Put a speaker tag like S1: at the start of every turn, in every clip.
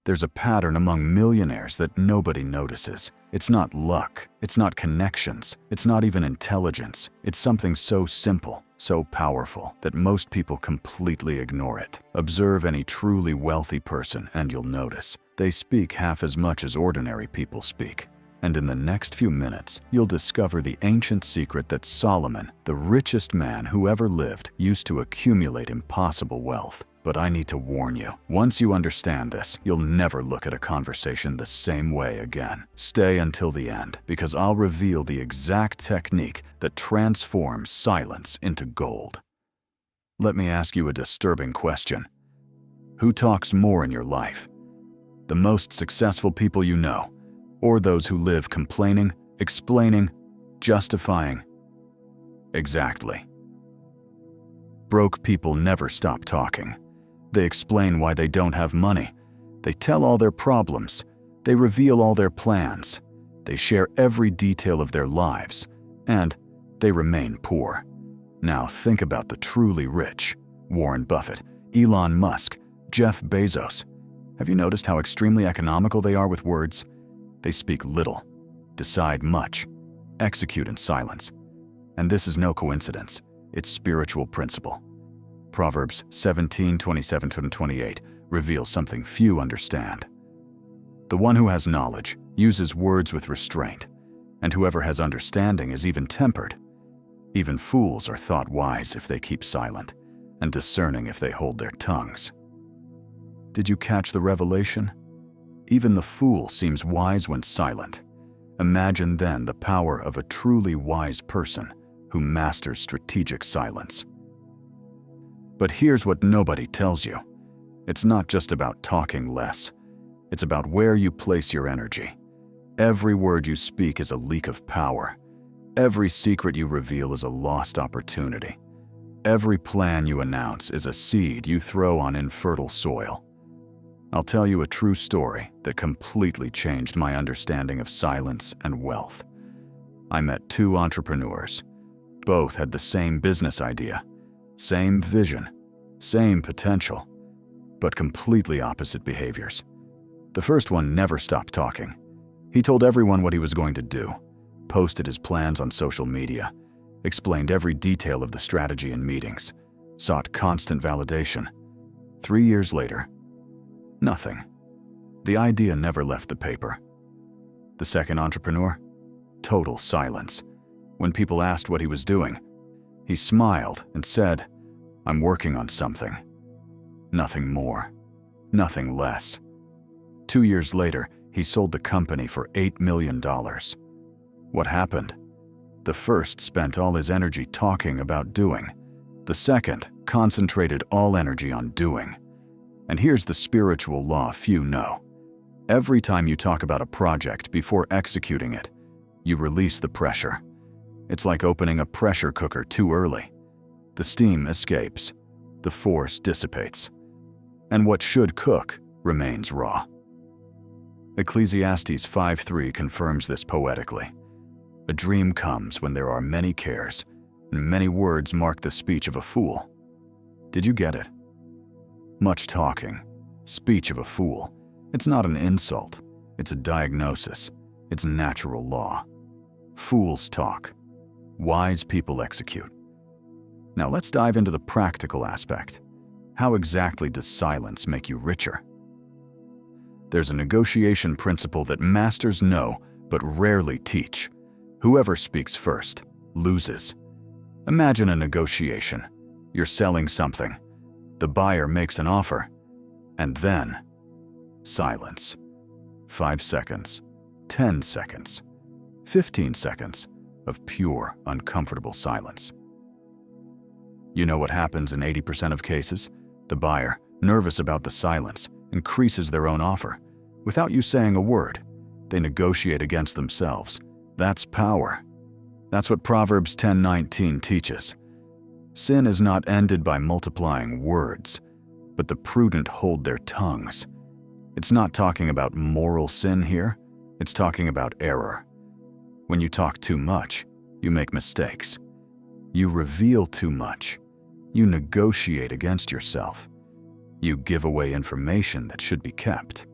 S1: There's a pattern among millionaires that nobody notices. It's not luck, it's not connections, it's not even intelligence. It's something so simple, so powerful, that most people completely ignore it. Observe any truly wealthy person and you'll notice they speak half as much as ordinary people speak. And in the next few minutes, you'll discover the ancient secret that Solomon, the richest man who ever lived, used to accumulate impossible wealth. But I need to warn you, once you understand this, you'll never look at a conversation the same way again. Stay until the end, because I'll reveal the exact technique that transforms silence into gold. Let me ask you a disturbing question. Who talks more in your life? The most successful people you know, or those who live complaining, explaining, justifying? Exactly. Broke people never stop talking. They explain why they don't have money. They tell all their problems. They reveal all their plans. They share every detail of their lives. And they remain poor. Now think about the truly rich. Warren Buffett, Elon Musk, Jeff Bezos. Have you noticed how extremely economical they are with words? They speak little, decide much, execute in silence. And this is no coincidence. It's spiritual principle. Proverbs 17:27-28 reveals something few understand. The one who has knowledge uses words with restraint, and whoever has understanding is even-tempered. Even fools are thought wise if they keep silent, and discerning if they hold their tongues. Did you catch the revelation? Even the fool seems wise when silent. Imagine then the power of a truly wise person who masters strategic silence. But here's what nobody tells you. It's not just about talking less. It's about where you place your energy. Every word you speak is a leak of power. Every secret you reveal is a lost opportunity. Every plan you announce is a seed you throw on infertile soil. I'll tell you a true story that completely changed my understanding of silence and wealth. I met two entrepreneurs. Both had the same business idea, same vision, same potential, but completely opposite behaviors. The first one never stopped talking. He told everyone what he was going to do, posted his plans on social media, explained every detail of the strategy in meetings, sought constant validation. 3 years later, nothing. The idea never left the paper. The second entrepreneur? Total silence. When people asked what he was doing, he smiled and said, "I'm working on something." Nothing more, nothing less. 2 years later, he sold the company for $8 million. What happened? The first spent all his energy talking about doing. The second concentrated all energy on doing. And here's the spiritual law few know. Every time you talk about a project before executing it, you release the pressure. It's like opening a pressure cooker too early. The steam escapes, the force dissipates, and what should cook remains raw. Ecclesiastes 5:3 confirms this poetically. A dream comes when there are many cares, and many words mark the speech of a fool. Did you get it? Much talking, speech of a fool. It's not an insult, it's a diagnosis, it's natural law. Fools talk, wise people execute. Now let's dive into the practical aspect. How exactly does silence make you richer? There's a negotiation principle that masters know but rarely teach. Whoever speaks first loses. Imagine a negotiation. You're selling something. The buyer makes an offer, and then silence. 5 seconds, 10 seconds, 15 seconds of pure, uncomfortable silence. You know what happens in 80% of cases? The buyer, nervous about the silence, increases their own offer. Without you saying a word, they negotiate against themselves. That's power. That's what Proverbs 10:19 teaches. Sin is not ended by multiplying words, but the prudent hold their tongues. It's not talking about moral sin here, it's talking about error. When you talk too much, you make mistakes. You reveal too much. You negotiate against yourself. You give away information that should be kept.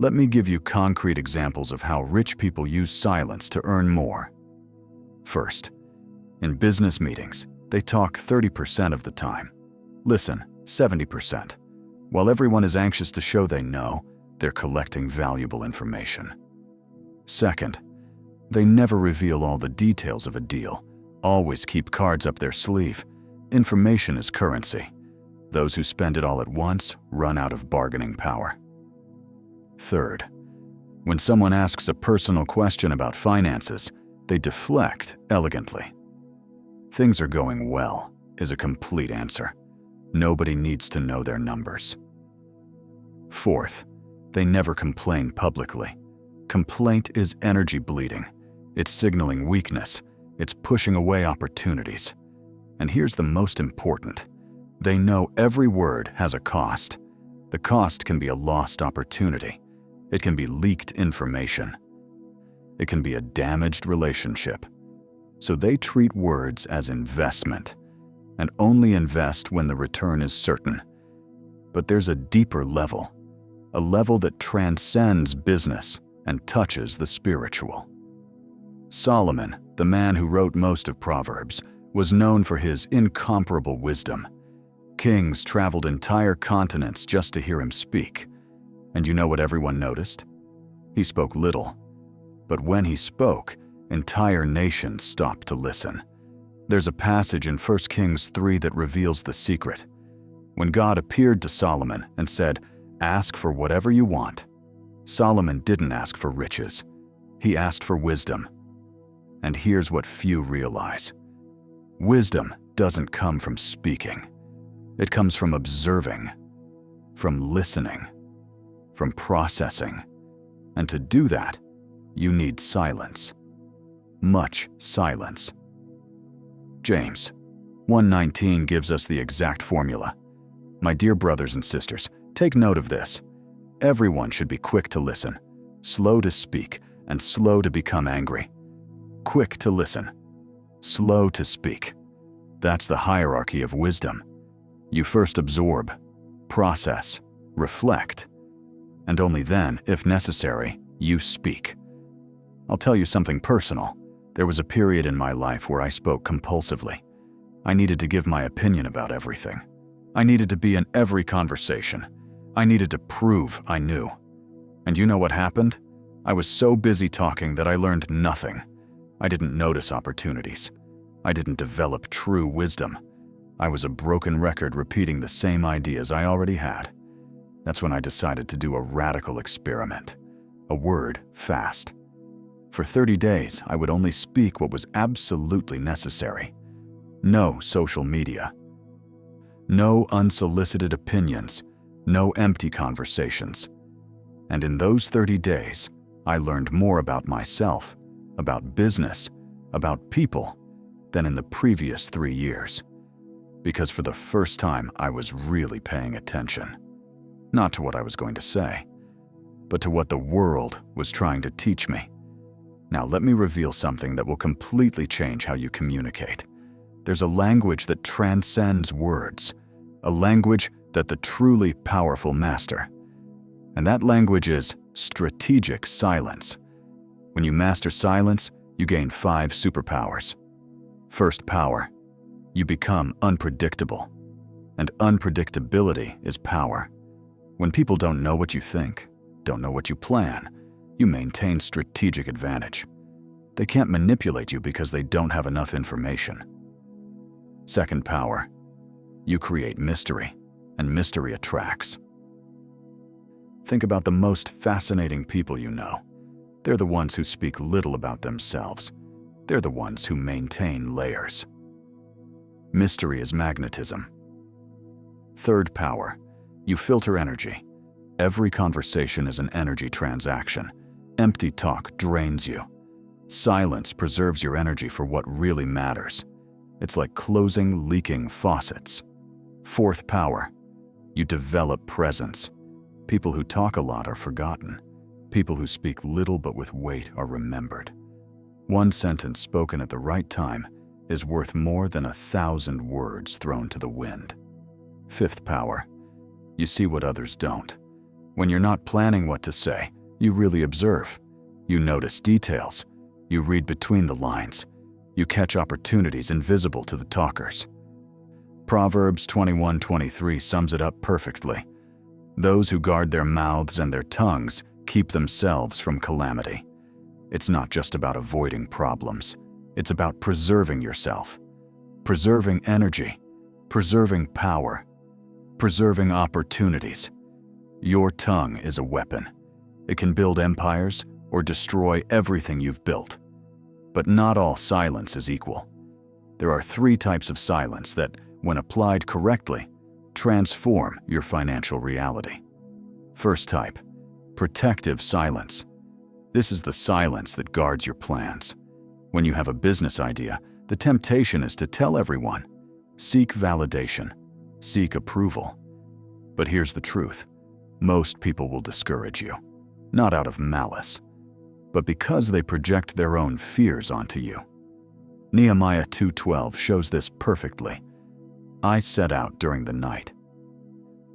S1: Let me give you concrete examples of how rich people use silence to earn more. First, in business meetings, they talk 30% of the time. Listen, 70%. While everyone is anxious to show they know, they're collecting valuable information. Second, they never reveal all the details of a deal, always keep cards up their sleeve. Information is currency. Those who spend it all at once run out of bargaining power. Third, when someone asks a personal question about finances, they deflect elegantly. "Things are going well" is a complete answer. Nobody needs to know their numbers. Fourth, they never complain publicly. Complaint is energy bleeding. It's signaling weakness. It's pushing away opportunities. And here's the most important. They know every word has a cost. The cost can be a lost opportunity. It can be leaked information. It can be a damaged relationship. So they treat words as investment and only invest when the return is certain. But there's a deeper level, a level that transcends business and touches the spiritual. Solomon, the man who wrote most of Proverbs, was known for his incomparable wisdom. Kings traveled entire continents just to hear him speak. And you know what everyone noticed? He spoke little. But when he spoke, entire nations stopped to listen. There's a passage in 1 Kings 3 that reveals the secret. When God appeared to Solomon and said, "Ask for whatever you want," Solomon didn't ask for riches. He asked for wisdom. And here's what few realize. Wisdom doesn't come from speaking. It comes from observing, from listening, from processing. And to do that, you need silence. Much silence. James 1:19 gives us the exact formula. My dear brothers and sisters, take note of this. Everyone should be quick to listen, slow to speak, and slow to become angry. Quick to listen, slow to speak. That's the hierarchy of wisdom. You first absorb, process, reflect, and only then, if necessary, you speak. I'll tell you something personal. There was a period in my life where I spoke compulsively. I needed to give my opinion about everything. I needed to be in every conversation. I needed to prove I knew. And you know what happened? I was so busy talking that I learned nothing. I didn't notice opportunities. I didn't develop true wisdom. I was a broken record repeating the same ideas I already had. That's when I decided to do a radical experiment. A word fast. For 30 days, I would only speak what was absolutely necessary. No social media. No unsolicited opinions. No empty conversations. And in those 30 days, I learned more about myself, about business, about people, than in the previous 3 years. Because for the first time, I was really paying attention. Not to what I was going to say, but to what the world was trying to teach me. Now let me reveal something that will completely change how you communicate. There's a language that transcends words, a language that the truly powerful master. And that language is strategic silence. When you master silence, you gain 5 superpowers. First power, you become unpredictable. And unpredictability is power. When people don't know what you think, don't know what you plan, you maintain strategic advantage. They can't manipulate you because they don't have enough information. Second power, you create mystery, and mystery attracts. Think about the most fascinating people you know. They're the ones who speak little about themselves. They're the ones who maintain layers. Mystery is magnetism. Third power, you filter energy. Every conversation is an energy transaction. Empty talk drains you. Silence preserves your energy for what really matters. It's like closing leaking faucets. Fourth power, you develop presence. People who talk a lot are forgotten. People who speak little but with weight are remembered. One sentence spoken at the right time is worth more than 1,000 words thrown to the wind. Fifth power, you see what others don't. When you're not planning what to say, you really observe. You notice details. You read between the lines. You catch opportunities invisible to the talkers. Proverbs 21:23 sums it up perfectly. Those who guard their mouths and their tongues keep themselves from calamity. It's not just about avoiding problems. It's about preserving yourself, preserving energy, preserving power, preserving opportunities. Your tongue is a weapon. It can build empires or destroy everything you've built. But not all silence is equal. There are 3 types of silence that, when applied correctly, transform your financial reality. First type, protective silence. This is the silence that guards your plans. When you have a business idea, the temptation is to tell everyone. Seek validation. Seek approval. But here's the truth. Most people will discourage you, not out of malice, but because they project their own fears onto you. Nehemiah 2:12 shows this perfectly. I set out during the night.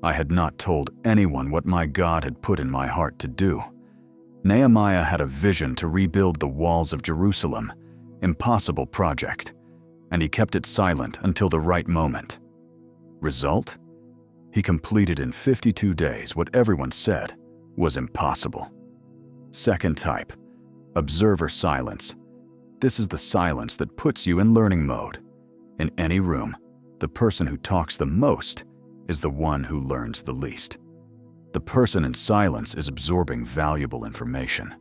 S1: I had not told anyone what my God had put in my heart to do. Nehemiah had a vision to rebuild the walls of Jerusalem, impossible project, and he kept it silent until the right moment. Result? He completed in 52 days what everyone said was impossible. Second type, observer silence. This is the silence that puts you in learning mode. In any room, the person who talks the most is the one who learns the least. The person in silence is absorbing valuable information.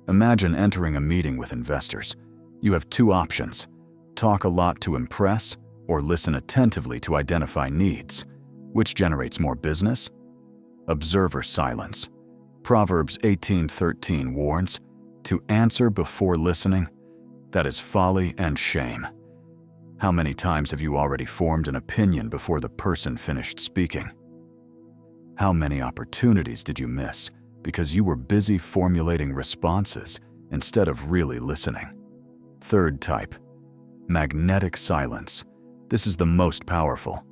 S1: Imagine entering a meeting with investors. You have 2 options: talk a lot to impress or listen attentively to identify needs. Which generates more business? Observer silence. Proverbs 18:13 warns, to answer before listening, that is folly and shame. How many times have you already formed an opinion before the person finished speaking? How many opportunities did you miss because you were busy formulating responses instead of really listening? Third type, magnetic silence. This is the most powerful.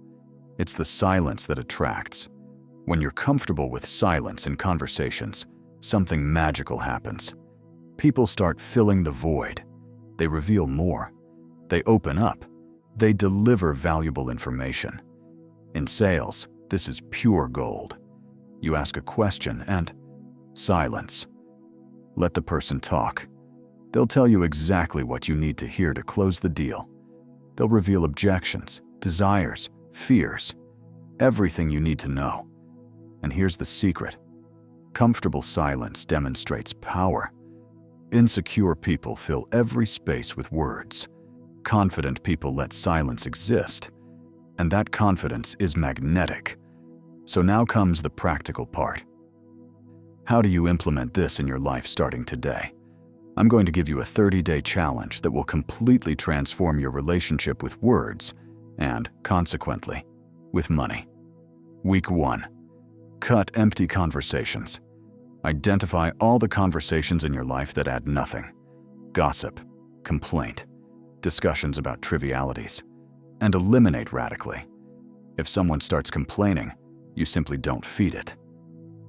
S1: It's the silence that attracts. When you're comfortable with silence in conversations, something magical happens. People start filling the void. They reveal more. They open up. They deliver valuable information. In sales, this is pure gold. You ask a question and silence. Let the person talk. They'll tell you exactly what you need to hear to close the deal. They'll reveal objections, desires, fears, everything you need to know. And here's the secret. Comfortable silence demonstrates power. Insecure people fill every space with words. Confident people let silence exist. And that confidence is magnetic. So now comes the practical part. How do you implement this in your life starting today? I'm going to give you a 30-day challenge that will completely transform your relationship with words and, consequently, with money. Week 1. Cut empty conversations. Identify all the conversations in your life that add nothing. Gossip, complaint, discussions about trivialities, and eliminate radically. If someone starts complaining, you simply don't feed it.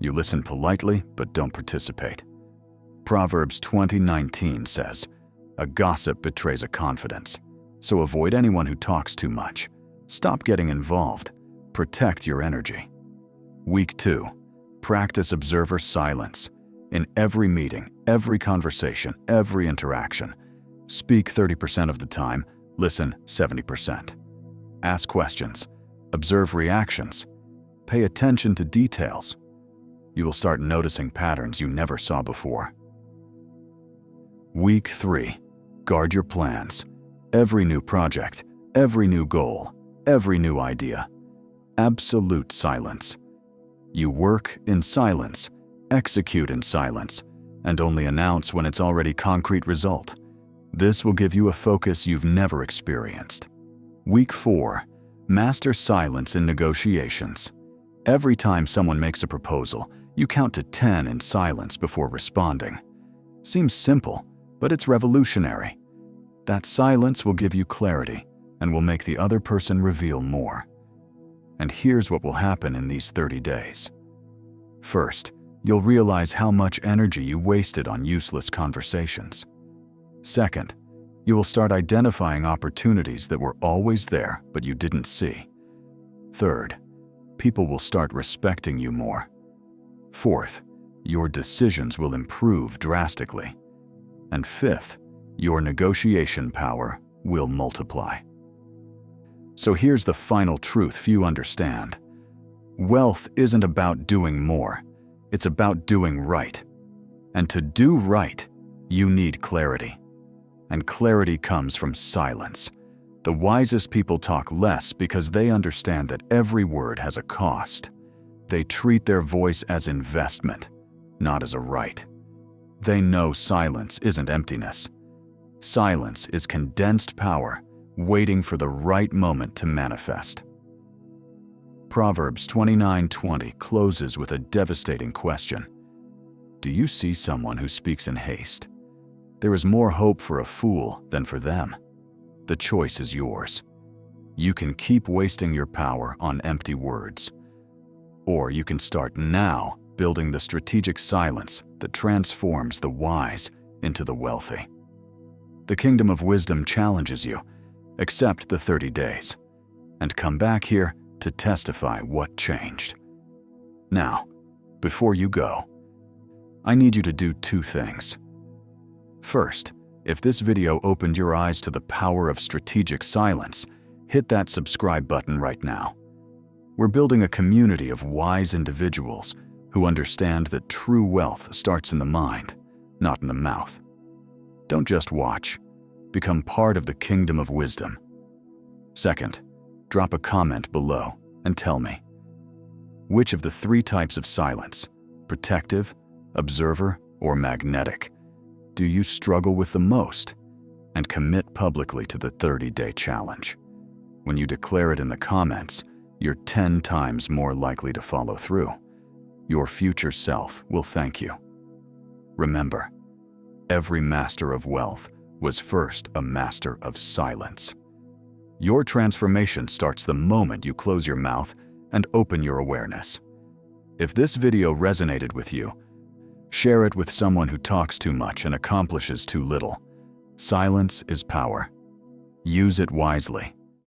S1: You listen politely, but don't participate. Proverbs 20:19 says, a gossip betrays a confidence. So avoid anyone who talks too much. Stop getting involved. Protect your energy. Week 2. Practice observer silence. In every meeting, every conversation, every interaction. Speak 30% of the time, listen 70%. Ask questions. Observe reactions. Pay attention to details. You will start noticing patterns you never saw before. Week 3. Guard your plans. Every new project, every new goal, every new idea. Absolute silence. You work in silence, execute in silence, and only announce when it's already concrete result. This will give you a focus you've never experienced. Week 4. Master silence in negotiations. Every time someone makes a proposal, you count to 10 in silence before responding. Seems simple, but it's revolutionary. That silence will give you clarity and will make the other person reveal more. And here's what will happen in these 30 days. First, you'll realize how much energy you wasted on useless conversations. Second, you will start identifying opportunities that were always there but you didn't see. Third, people will start respecting you more. Fourth, your decisions will improve drastically. And fifth, your negotiation power will multiply. So here's the final truth few understand. Wealth isn't about doing more, it's about doing right. And to do right, you need clarity. And clarity comes from silence. The wisest people talk less because they understand that every word has a cost. They treat their voice as investment, not as a right. They know silence isn't emptiness. Silence is condensed power, waiting for the right moment to manifest. Proverbs 29:20 closes with a devastating question. Do you see someone who speaks in haste? There is more hope for a fool than for them. The choice is yours. You can keep wasting your power on empty words. Or you can start now building the strategic silence that transforms the wise into the wealthy. The kingdom of wisdom challenges you. Accept the 30 days and come back here to testify what changed. Now, before you go, I need you to do two things. First, if this video opened your eyes to the power of strategic silence, hit that subscribe button right now. We're building a community of wise individuals who understand that true wealth starts in the mind, not in the mouth. Don't just watch. Become part of the kingdom of wisdom. Second, drop a comment below and tell me, which of the three types of silence, protective, observer, or magnetic, do you struggle with the most? And commit publicly to the 30-day challenge. When you declare it in the comments, you're 10 times more likely to follow through. Your future self will thank you. Remember, every master of wealth was first a master of silence. Your transformation starts the moment you close your mouth and open your awareness. If this video resonated with you, share it with someone who talks too much and accomplishes too little. Silence is power. Use it wisely.